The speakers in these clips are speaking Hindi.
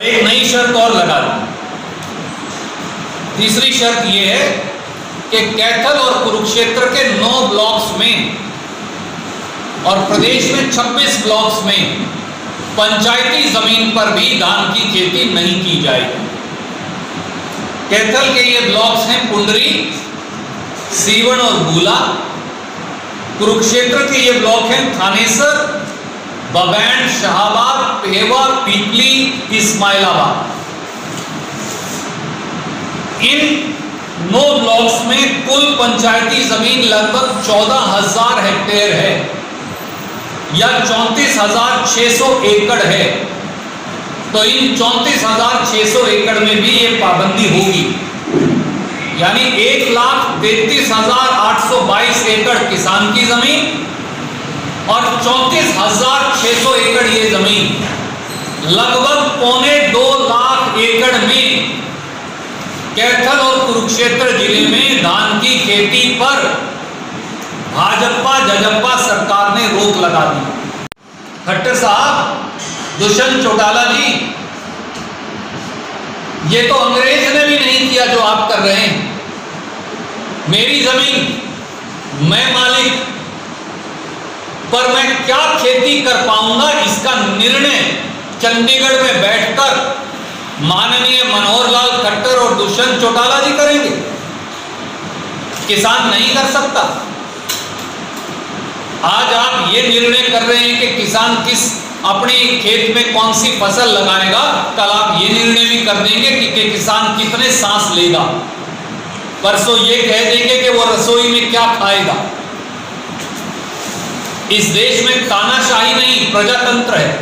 एक नई शर्त और लगा दी। तीसरी शर्त यह है कि कैथल और कुरुक्षेत्र के 9 ब्लॉक्स में और प्रदेश में 26 ब्लॉक्स में पंचायती जमीन पर भी धान की खेती नहीं की जाएगी। कैथल के ये ब्लॉक्स हैं पुंडरी, सीवन और बूला। कुरुक्षेत्र के ये ब्लॉक हैं थानेसर, बबैंड, शाहबाद, पेहवा, पीपली, इस्माइलाबाद। इन 9 ब्लॉक्स में कुल पंचायती जमीन लगभग 14,000 हेक्टेयर है या 34,600 एकड़ है। तो इन 34,600 एकड़ में भी ये पाबंदी होगी, यानी 1,33,822 एकड़ किसान की जमीन और 34,600 एकड़ ये जमीन, लगभग 2.25 लाख एकड़ में कैथल और कुरुक्षेत्र जिले में धान की खेती पर भाजपा जजपा सरकार ने रोक लगा दी। खट्टर साहब, दुष्यंत चौटाला जी, ये तो अंग्रेज ने भी नहीं किया जो आप कर रहे हैं। मेरी जमीन, मैं मालिक, पर मैं क्या खेती कर पाऊंगा इसका निर्णय चंडीगढ़ में बैठकर माननीय मनोहर लाल खट्टर और दुष्यंत चौटाला जी करेंगे। किसान नहीं कर सकता। आज आप ये निर्णय कर रहे हैं कि किसान किस अपने खेत में कौन सी फसल लगाएगा, कल आप ये निर्णय भी कर देंगे कि किसान कितने सांस लेगा। परसों ये कह देंगे कि वो रसोई में क्या खाएगा। इस देश में तानाशाही नहीं, प्रजातंत्र है।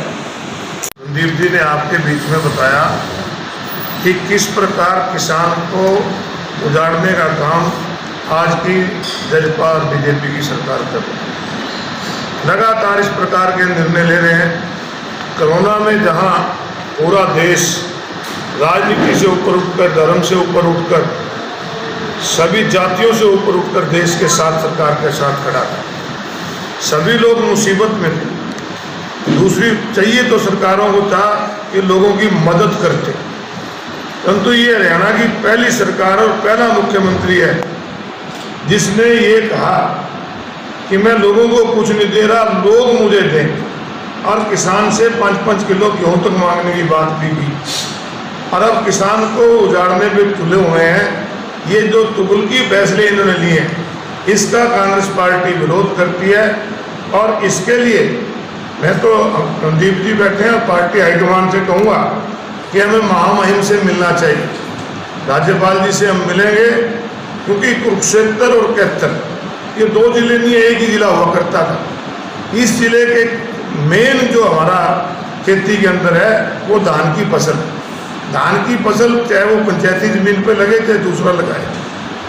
रणदीप जी ने आपके बीच में बताया कि किस प्रकार किसान को उजाड़ने का काम आज की जजपा और बीजेपी की सरकार कर रही है। लगातार इस प्रकार के निर्णय ले रहे हैं। कोरोना में जहां पूरा देश राजनीति से ऊपर उठकर, धर्म से ऊपर उठकर, सभी जातियों से ऊपर उठकर देश के साथ, सरकार के साथ खड़ा था, सभी लोग मुसीबत में थे। दूसरी चाहिए तो सरकारों को था कि लोगों की मदद करते, परंतु ये हरियाणा की पहली सरकार और पहला मुख्यमंत्री है जिसने ये कहा कि मैं लोगों को कुछ नहीं दे रहा, लोग मुझे दें। और किसान से 5-5 किलो गेहूं तक मांगने की बात भी की। और अब किसान को उजाड़ने पे तुले हुए हैं। ये जो तुगलकी फैसले इन्होंने लिए हैं, इसका कांग्रेस पार्टी विरोध करती है। और इसके लिए मैं तो रणदीप जी बैठे हैं, पार्टी हाईकमान से कहूँगा कि हमें महामहिम से मिलना चाहिए। राज्यपाल जी से हम मिलेंगे, क्योंकि कुरुक्षेत्र और कैथल ये 2 जिले नहीं, एक ही जिला हुआ करता था। इस जिले के मेन जो हमारा खेती के अंदर है वो धान की फसल। धान की फसल चाहे वो पंचायती जमीन पे लगे चाहे दूसरा लगाए,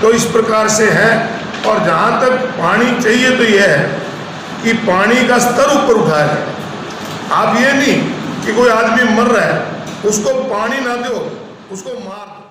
तो इस प्रकार से है। और जहाँ तक पानी चाहिए तो यह है कि पानी का स्तर ऊपर उठाया जाए। आप ये नहीं कि कोई आदमी मर रहा है उसको पानी ना दो, उसको मार दो।